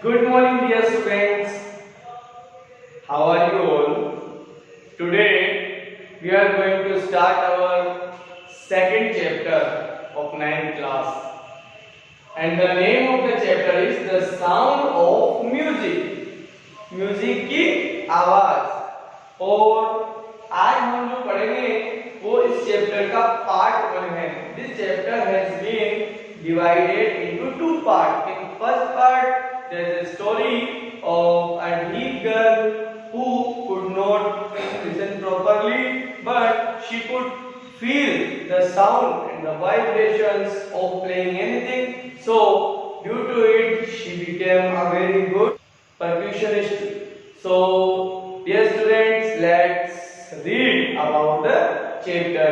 Good morning, dear students. How are you all? Today we are going to start our second chapter of 9th class, and the name of the chapter is the sound of music. Music की आवाज। और आज हम जो पढ़ेंगे वो इस chapter का पार्ट 1 है। This chapter has been divided into two parts. In first part there is a story of a deaf girl who could not listen properly, but she could feel the sound and the vibrations of playing anything. So due to it she became a very good percussionist. So dear students, let's read about the chapter.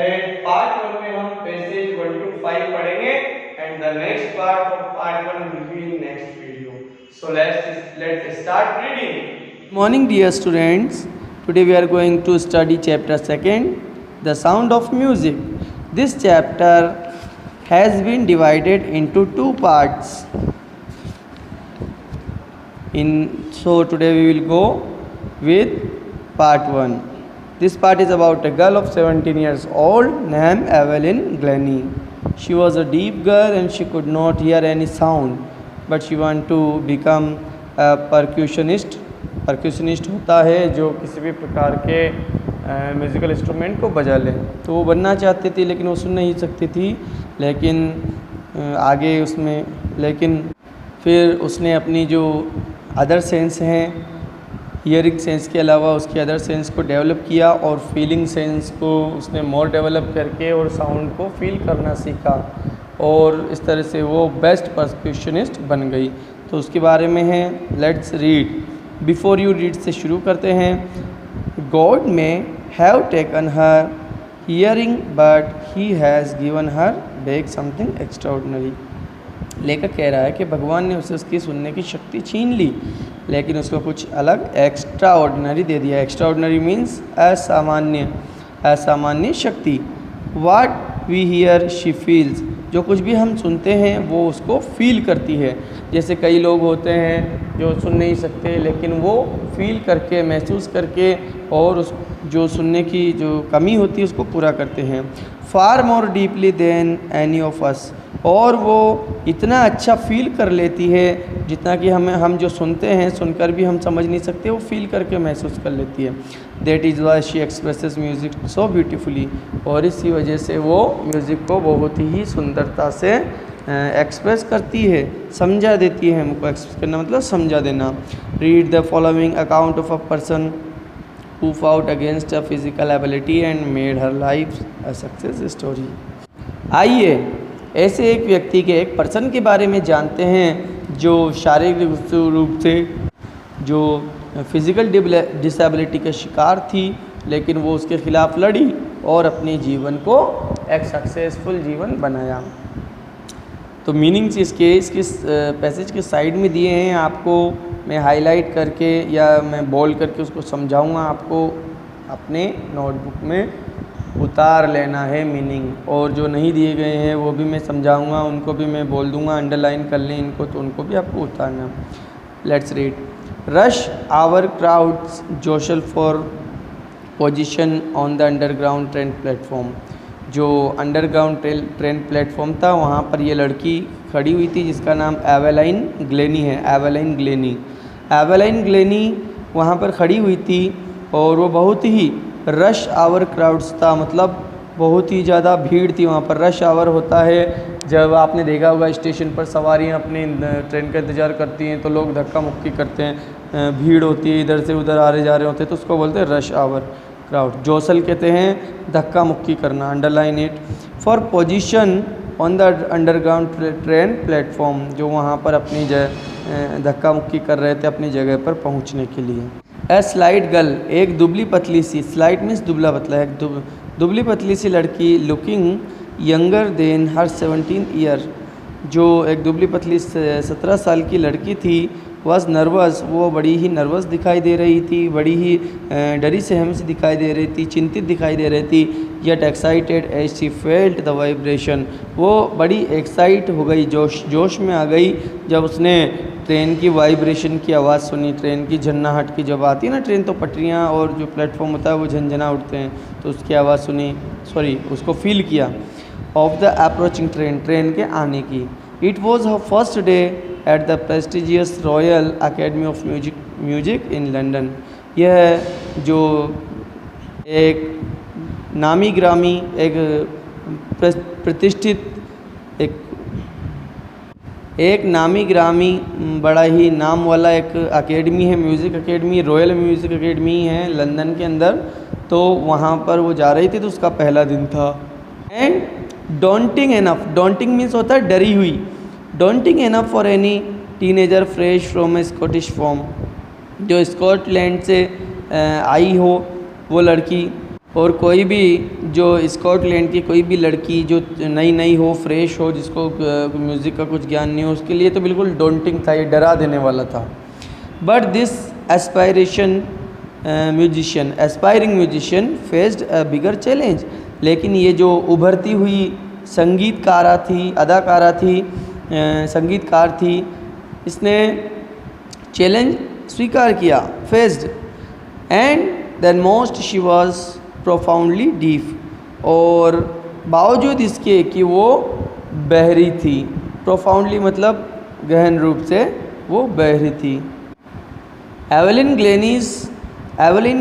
And part 1 में हम passage 1 to 5 पढ़ेंगे, and the next part of part 1 will be in next video. So let's start reading. Morning, dear students. Today we are going to study chapter 2, the sound of music. This chapter has been divided into two parts. So today we will go with part 1. This part is about a girl of 17 years old named Evelyn Glennie. She was a deaf girl and she could not hear any sound, but she wanted to become a percussionist. Percussionist होता है जो किसी भी प्रकार के musical instrument को बजा ले। तो वो बनना चाहती थी लेकिन वो सुन नहीं सकती थी। लेकिन फिर उसने अपनी जो अदर सेंस हैं, हियरिंग सेंस के अलावा उसके अदर सेंस को डेवलप किया और फीलिंग सेंस को उसने मोर डेवलप करके और साउंड को फील करना सीखा, और इस तरह से वो बेस्ट परक्यूशनिस्ट बन गई। तो उसके बारे में है, let's read. Before you read से शुरू करते हैं। गॉड में have taken her hearing but he has given her back something extraordinary. लेखक कह रहा है कि भगवान ने उसे उसकी सुनने की शक्ति छीन ली, लेकिन उसको कुछ अलग एक्स्ट्रा ऑर्डिनरी दे दिया। एक्स्ट्रा ऑर्डिनरी मीन्स असामान्य शक्ति। What we hear she feels, जो कुछ भी हम सुनते हैं वो उसको फील करती है। जैसे कई लोग होते हैं जो सुन नहीं सकते लेकिन वो फील करके, महसूस करके और उस जो सुनने की जो कमी होती है उसको पूरा करते हैं। Far more deeply than any of us, और वो इतना अच्छा फील कर लेती है जितना कि हम जो सुनते हैं सुनकर भी हम समझ नहीं सकते, वो फील करके महसूस कर लेती है। That is why she expresses music so beautifully, और इसी वजह से वो म्यूज़िक को बहुत ही सुंदरता से एक्सप्रेस करती है, समझा देती है। हमको एक्सप्रेस करना मतलब समझा देना। Read the following account of a person who fought against a physical ability and made her life a success story. आइए ऐसे एक व्यक्ति के, एक पर्सन के बारे में जानते हैं जो शारीरिक रूप से जो फिज़िकल डिसेबिलिटी का शिकार थी, लेकिन वो उसके खिलाफ लड़ी और अपने जीवन को एक सक्सेसफुल जीवन बनाया। तो मीनिंग्स इसके पैसेज के साइड में दिए हैं, आपको मैं हाईलाइट करके या मैं बोल करके उसको समझाऊंगा। आपको अपने नोटबुक में उतार लेना है मीनिंग, और जो नहीं दिए गए हैं वो भी मैं समझाऊंगा, उनको भी मैं बोल दूंगा, अंडरलाइन कर लें इनको, तो उनको भी आपको उतारना। Let's read. Rush hour crowds jostle for position on the underground train platform. जो अंडरग्राउंड ट्रेन प्लेटफॉर्म था वहाँ पर ये लड़की खड़ी हुई थी जिसका नाम एवेलाइन ग्लेनी है। एवेलाइन ग्लेनी वहाँ पर खड़ी हुई थी और वो बहुत ही रश आवर क्राउड्स था, मतलब बहुत ही ज़्यादा भीड़ थी वहाँ पर। रश आवर होता है जब आपने देखा होगा स्टेशन पर सवारियाँ अपने ट्रेन का इंतज़ार करती हैं तो लोग धक्का मुक्की करते हैं, भीड़ होती है, इधर से उधर आ रहे जा रहे होते हैं, तो उसको बोलते हैं रश आवर क्राउड। जोसल कहते हैं धक्का मुक्की करना। Underline it. For position on the underground train platform, जो वहाँ पर अपनी धक्का मुक्की कर रहे थे अपनी जगह पर पहुँचने के लिए। ए स्लाइट गर्ल, एक दुबली पतली सी, स्लाइट मीन्स दुबला पतला है, दुबली पतली सी लड़की, लुकिंग यंगर देन हर 17 ईयर, जो एक दुबली पतली 17 साल की लड़की थी, वॉज नर्वस, वो बड़ी ही नर्वस दिखाई दे रही थी, बड़ी ही डरी सहमी सी दिखाई दे रही थी, चिंतित दिखाई दे रही थी। Yet excited as she felt the vibration, वो बड़ी एक्साइट हो गई, जोश में आ गई जब उसने ट्रेन की वाइब्रेशन की आवाज़ सुनी। ट्रेन की झन्नाहट की जब आती है ना, ट्रेन तो पटरियाँ और जो प्लेटफॉर्म होता है वो झंझना उठते हैं, तो उसकी आवाज़ सुनी, उसको फील किया। Of the approaching train, train के आने की। It was her first day at the prestigious royal academy of music in London. यह जो एक नामी ग्रामी, एक प्रतिष्ठित, एक नामी ग्रामी बड़ा ही नाम वाला एक अकेडमी है, music academy, royal music academy है लंदन के अंदर। तो वहाँ पर वो जा रही थी, तो उसका पहला दिन था। And daunting enough, daunting means होता है डरी हुई, daunting enough for any teenager fresh from A Scottish form, जो स्कॉटलैंड से आई हो वो लड़की, और कोई भी जो स्कॉटलैंड की कोई भी लड़की जो नई हो, फ्रेश हो, जिसको म्यूज़िक का कुछ ज्ञान नहीं हो, उसके लिए तो बिल्कुल डॉन्टिंग था, ये डरा देने वाला था। But this aspiring musician faced a bigger challenge, लेकिन ये जो उभरती हुई अदाकारा थी, संगीतकार थी, इसने चैलेंज स्वीकार किया, faced. And then most she was profoundly deaf, और बावजूद इसके कि वो बहरी थी, प्रोफाउंडली मतलब गहन रूप से वो बहरी थी। Evelyn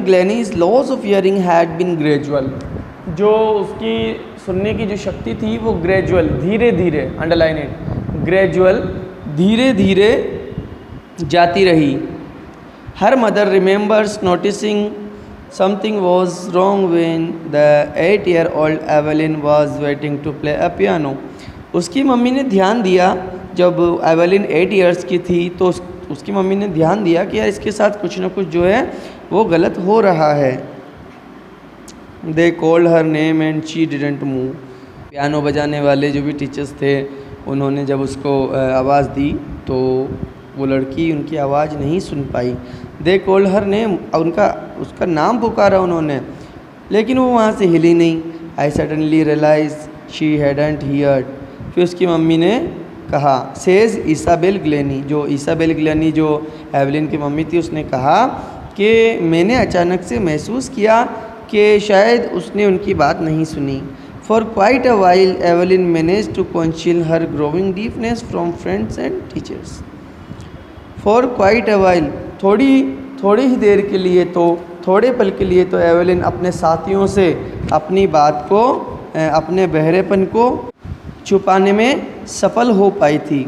Glennie's loss of hearing had been gradual, जो उसकी सुनने की जो शक्ति थी वो ग्रेजुअल, धीरे धीरे, अंडरलाइन इट, ग्रेजुअल, धीरे धीरे जाती रही। Her mother remembers noticing something was wrong when the 8-year-old Evelyn was waiting to play a piano. उसकी मम्मी ने ध्यान दिया, जब एवेलिन 8 years की थी तो उसकी मम्मी ने ध्यान दिया कि यार इसके साथ कुछ ना कुछ जो है वो गलत हो रहा है। They called her name and she didn't move. Piano बजाने वाले जो भी टीचर्स थे, उन्होंने जब उसको आवाज़ दी तो वो लड़की उनकी आवाज़ नहीं सुन पाई। दे कॉल्ड हर नेम, उसका नाम पुकारा उन्होंने, लेकिन वो वहाँ से हिली नहीं। I suddenly realise she hadn't heard. फिर उसकी मम्मी ने कहा, सेज इसाबेल ग्लेनी, जो इसाबेल ग्लेनी जो एवेलिन की मम्मी थी, उसने कहा कि मैंने अचानक से महसूस किया कि शायद उसने उनकी बात नहीं सुनी। For quite a while Evelyn manage to conceal her growing deafness from friends and teachers. For quite a while, थोड़ी ही देर के लिए, तो थोड़े पल के लिए तो एवेलिन अपने साथियों से अपनी बात को, अपने बहरेपन को छुपाने में सफल हो पाई थी।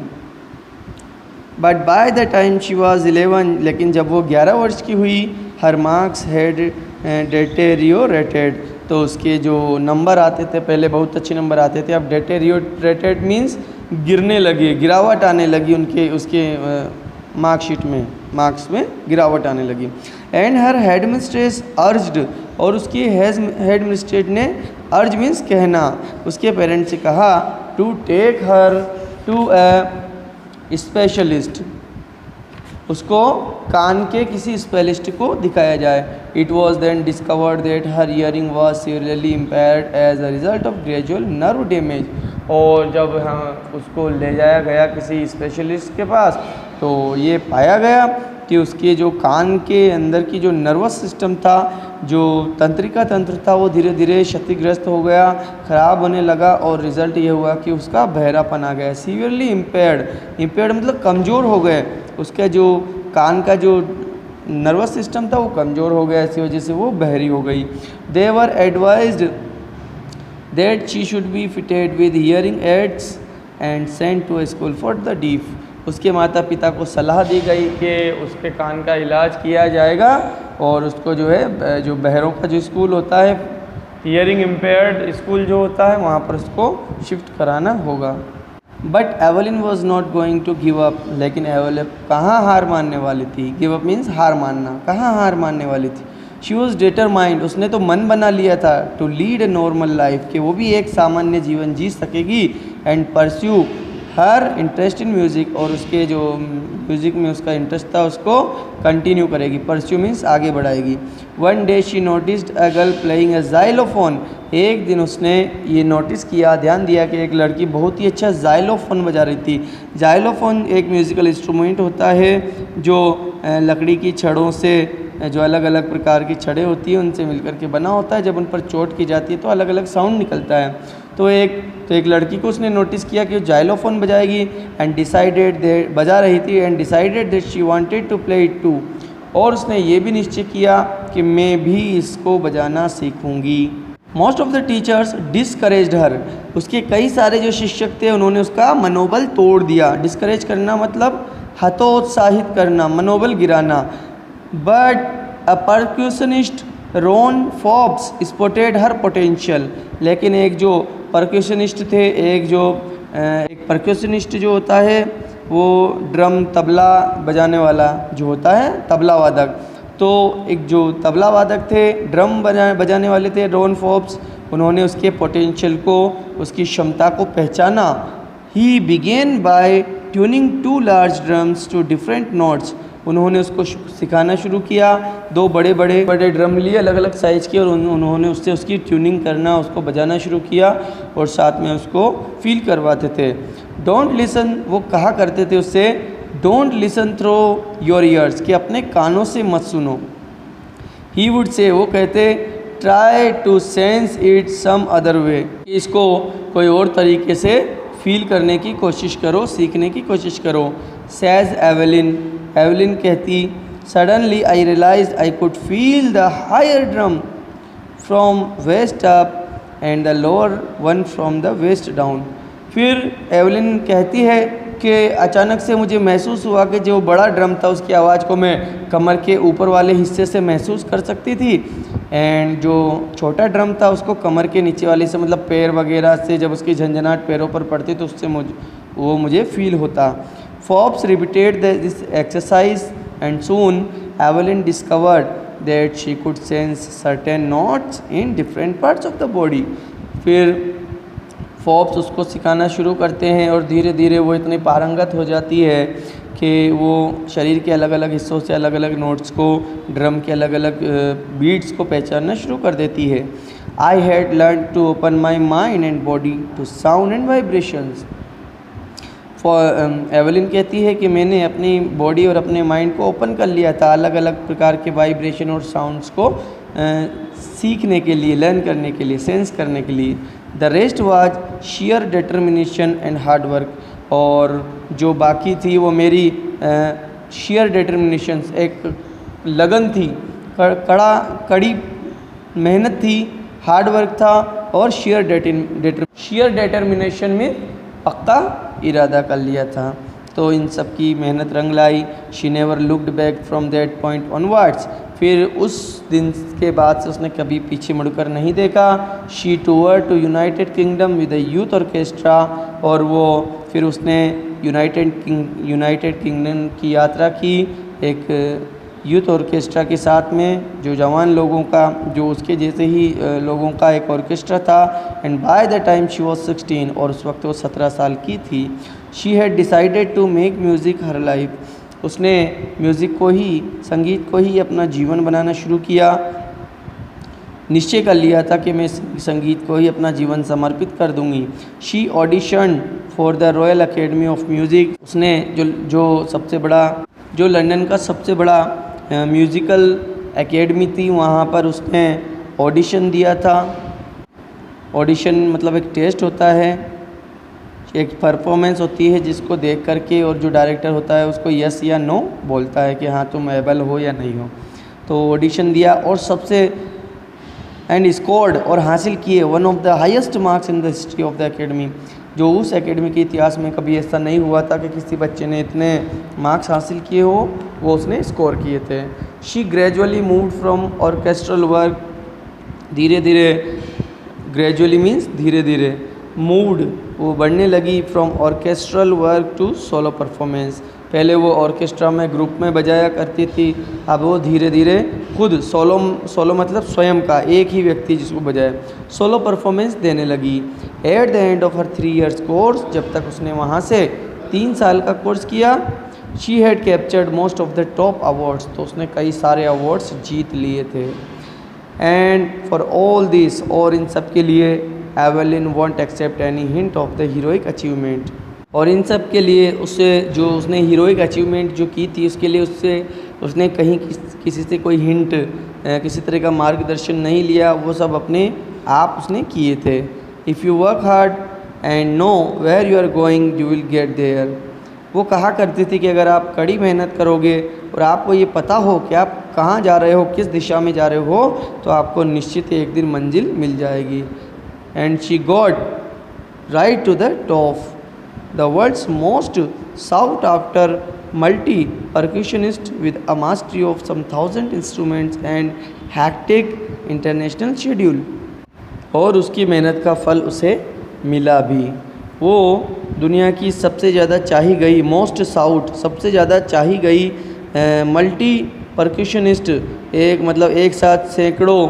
But by the time she was 11, लेकिन जब वो 11 वर्ष की हुई, हर मार्क्स हैड डेटेरियोरेटेड, तो उसके जो नंबर आते थे, पहले बहुत अच्छे नंबर आते थे, अब डेटेरियोरेटेड मीन्स गिरने लगे, गिरावट आने लगी उसके मार्कशीट में, मार्क्स में गिरावट आने लगी। And her head mistress urged, और उसकी हेड मिस्ट्रेस ने, अर्ज मीन्स कहना, उसके पेरेंट्स से कहा to take her to a specialist, उसको कान के किसी स्पेशलिस्ट को दिखाया जाए। It was then discovered that her hearing was seriously impaired as a result of gradual nerve damage, और जब उसको ले जाया गया किसी स्पेशलिस्ट के पास, तो ये पाया गया कि उसके जो कान के अंदर की जो नर्वस सिस्टम था, जो तंत्रिका तंत्र था, वो धीरे धीरे क्षतिग्रस्त हो गया, ख़राब होने लगा, और रिज़ल्ट ये हुआ कि उसका बहरापन आ गया। सीवियरली इम्पेयर्ड मतलब कमज़ोर हो गए, उसका जो कान का जो नर्वस सिस्टम था वो कमज़ोर हो गया, इसी वजह से वो बहरी हो गई। They were advised that she should be fitted with hearing aids and sent to a school for the deaf. उसके माता पिता को सलाह दी गई कि उसके कान का इलाज किया जाएगा, और उसको जो है, जो बहरों का जो स्कूल होता है, हियरिंग इम्पेयर्ड स्कूल जो होता है, वहाँ पर उसको शिफ्ट कराना होगा। But Evelyn was not going to give up, लेकिन एवेलिन कहाँ हार मानने वाली थी। गिव अप मीन्स हार मानना, कहाँ हार मानने वाली थी। शी वॉज डिटरमाइंड, उसने तो मन बना लिया था, to lead a normal life, कि वो भी एक सामान्य जीवन जी सकेगी। And pursue her interest in music, और उसके जो म्यूज़िक में उसका इंटरेस्ट था उसको कंटिन्यू करेगी। परस्यू मीन्स आगे बढ़ाएगी। One day she noticed a girl playing a xylophone. एक दिन उसने ये नोटिस किया, ध्यान दिया कि एक लड़की बहुत ही अच्छा जाइलोफोन बजा रही थी। जाइलोफोन एक म्यूज़िकल इंस्ट्रूमेंट होता है जो लकड़ी की छड़ों से, जो अलग अलग प्रकार की छड़ें होती हैं उनसे मिलकर के बना होता है। जब उन पर चोट की जाती है तो अलग अलग साउंड निकलता है। तो एक लड़की को उसने नोटिस किया कि वो जाइलोफोन बजाएगी, एंड डिसाइडेड दैट, बजा रही थी, and decided that she wanted to play it too. और उसने ये भी निश्चय किया कि मैं भी इसको बजाना सीखूंगी। Most of the teachers discouraged her. उसके कई सारे जो शिक्षक थे उन्होंने उसका मनोबल तोड़ दिया। डिस्करेज करना मतलब हतोत्साहित करना, मनोबल गिराना। But a percussionist Ron Forbes spotted her potential. लेकिन एक जो परक्यूशनिस्ट थे, एक परक्यूशनिस्ट जो होता है वो ड्रम तबला बजाने वाला जो होता है, तबला वादक, तो एक जो तबला वादक थे, ड्रम बजाने वाले थे रॉन फॉब्स, उन्होंने उसके पोटेंशियल को, उसकी क्षमता को पहचाना। He began by tuning 2 large drums to different notes. उन्होंने उसको सिखाना शुरू किया। 2 बड़े ड्रम लिए अलग अलग साइज़ के, और उन्होंने उससे उसकी ट्यूनिंग करना, उसको बजाना शुरू किया और साथ में उसको फील करवाते थे। डोंट लिसन, वो कहा करते थे उससे, don't listen through your ears, कि अपने कानों से मत सुनो। ही वुड से, वो कहते, try to sense it some other way, इसको कोई और तरीके से फील करने की कोशिश करो, सीखने की कोशिश करो। सेज एवेलिन, एवेलिन कहती, suddenly I realise I could feel the higher drum from waist up and the lower one from the waist down. फिर एवेलिन कहती है कि अचानक से मुझे महसूस हुआ कि जो बड़ा ड्रम था उसकी आवाज़ को मैं कमर के ऊपर वाले हिस्से से महसूस कर सकती थी, एंड जो छोटा ड्रम था उसको कमर के नीचे वाले से, मतलब पैर वगैरह से जब उसकी झंझनाहट पैरों पर पड़ती तो उससे मुझे फील होता। Forbes repeated this exercise and soon Evelyn discovered that she could sense certain notes in different parts of the body. फिर फॉब्स उसको सिखाना शुरू करते हैं और धीरे धीरे वो इतनी पारंगत हो जाती है कि वो शरीर के अलग अलग हिस्सों से अलग अलग नोट्स को, ड्रम के अलग अलग बीट्स को पहचानना शुरू कर देती है। I had learn to open my mind and body to sound and vibrations. Evelyn कहती है कि मैंने अपनी बॉडी और अपने माइंड को ओपन कर लिया था अलग अलग प्रकार के वाइब्रेशन और साउंड्स को सीखने के लिए, लर्न करने के लिए, सेंस करने के लिए। The rest was share determination and hard work. और जो बाकी थी वो मेरी शेयर डिटर्मिनेशन, एक लगन थी, कड़ी मेहनत थी, हार्ड वर्क था, और शेयर डिटर्मिनेशन में पक्का इरादा कर लिया था। तो इन सब की मेहनत रंग लाई। She never looked back from that point onwards. फिर उस दिन के बाद से उसने कभी पीछे मुड़कर नहीं देखा। She tour to United Kingdom with a youth orchestra. और वो फिर उसने यूनाइटेड किंगडम की यात्रा की एक यूथ ऑर्केस्ट्रा के साथ में, जो जवान लोगों का, जो उसके जैसे ही लोगों का एक ऑर्केस्ट्रा था। And by the time she was 16, और उस वक्त वो 17 साल की थी। She had decided to make music her life. उसने म्यूज़िक को ही, संगीत को ही अपना जीवन बनाना शुरू किया। निश्चय कर लिया था कि मैं संगीत को ही अपना जीवन समर्पित कर दूंगी। She audition for the royal academy of music. उसने जो लंदन का सबसे बड़ा म्यूज़िकल एकेडमी थी, वहाँ पर उसने ऑडिशन दिया था। ऑडिशन मतलब एक टेस्ट होता है, एक परफॉर्मेंस होती है जिसको देख करके, और जो डायरेक्टर होता है उसको यस या नो बोलता है कि हाँ तुम एबल हो या नहीं हो। तो ऑडिशन दिया और स्कोर्ड और हासिल किए one of the highest marks in the history of the academy. जो उस एकेडमी के इतिहास में कभी ऐसा नहीं हुआ था कि किसी बच्चे ने इतने मार्क्स हासिल किए हो, वो उसने स्कोर किए थे। She gradually moved from orchestral work. धीरे धीरे, ग्रेजुअली मीन्स धीरे धीरे, मूव्ड वो बढ़ने लगी, from orchestral work to solo performance. पहले वो ऑर्केस्ट्रा में ग्रुप में बजाया करती थी, अब वो धीरे धीरे खुद सोलो मतलब स्वयं का एक ही व्यक्ति जिसको बजाए सोलो परफॉर्मेंस देने लगी। At the end of her 3 years course, जब तक उसने वहाँ से 3 साल का कोर्स किया, she had captured most of the top awards, तो उसने कई सारे अवार्ड्स जीत लिए थे। एंड फॉर ऑल दिस, और इन सब के लिए Evelyn won't accept any hint of the heroic achievement, और इन सब के लिए उससे जो उसने हीरोइक अचीवमेंट जो की थी उसके लिए उसने कहीं किसी से कोई हिंट किसी तरह का मार्गदर्शन नहीं लिया, वो सब अपने आप उसने किए थे। If you work hard and know where you are going you will get there, वो कहा करती थी कि अगर आप कड़ी मेहनत करोगे और आपको ये पता हो कि आप कहाँ जा रहे हो, किस दिशा में जा रहे हो, तो आपको निश्चित एक दिन मंजिल मिल जाएगी। And she got right to the top, the world's most sought after multi-percussionist with a mastery of some 1000 instruments and hectic international schedule, और उसकी मेहनत का फल उसे मिला भी। वो दुनिया की सबसे ज़्यादा चाही गई मोस्ट साउट सबसे ज़्यादा चाही गई मल्टी परक्यूशनिस्ट, एक मतलब एक साथ सैकड़ों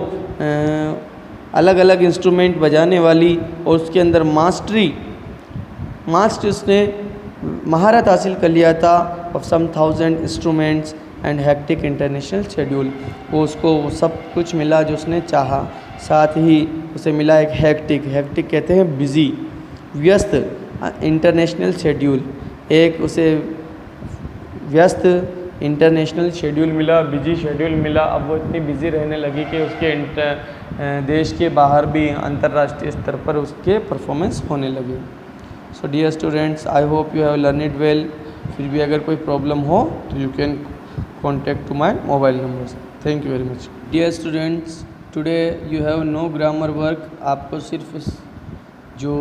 अलग अलग इंस्ट्रूमेंट बजाने वाली, और उसके अंदर मास्टरी उसने महारत हासिल कर लिया था of some 1000 instruments and hectic international schedule, वो उसको सब कुछ मिला जो उसने चाहा। साथ ही उसे मिला एक हेक्टिक कहते हैं बिज़ी, व्यस्त, इंटरनेशनल शेड्यूल, एक उसे व्यस्त इंटरनेशनल शेड्यूल मिला, बिजी शेड्यूल मिला। अब वो इतनी बिजी रहने लगी कि उसके देश के बाहर भी अंतर्राष्ट्रीय स्तर पर उसके परफॉर्मेंस होने लगे। So dear students, I hope you have learn it well. फिर भी अगर कोई प्रॉब्लम हो तो you can contact to my mobile numbers. Thank you very much. Dear students, today you have no grammar work. आपको सिर्फ जो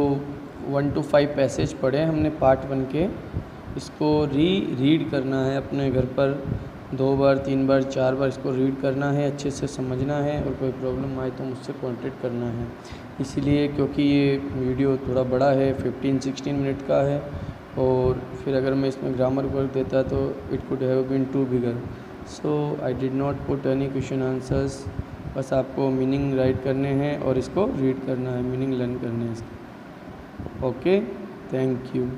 1 to 5 पैसेज पढ़े हमने पार्ट 1 के, इसको रीड करना है अपने घर पर 2 बार 3 बार 4 बार इसको रीड करना है, अच्छे से समझना है, और कोई प्रॉब्लम आए तो मुझसे कांटेक्ट करना है। इसीलिए क्योंकि ये वीडियो थोड़ा बड़ा है, 15-16 मिनट का है, और फिर अगर मैं इसमें ग्रामर वर्क देता तो it could have been too bigger, so I did not put any question answers. बस आपको मीनिंग राइट करने हैं और इसको रीड करना है, मीनिंग लर्न करने हैं इसके। Okay, thank you.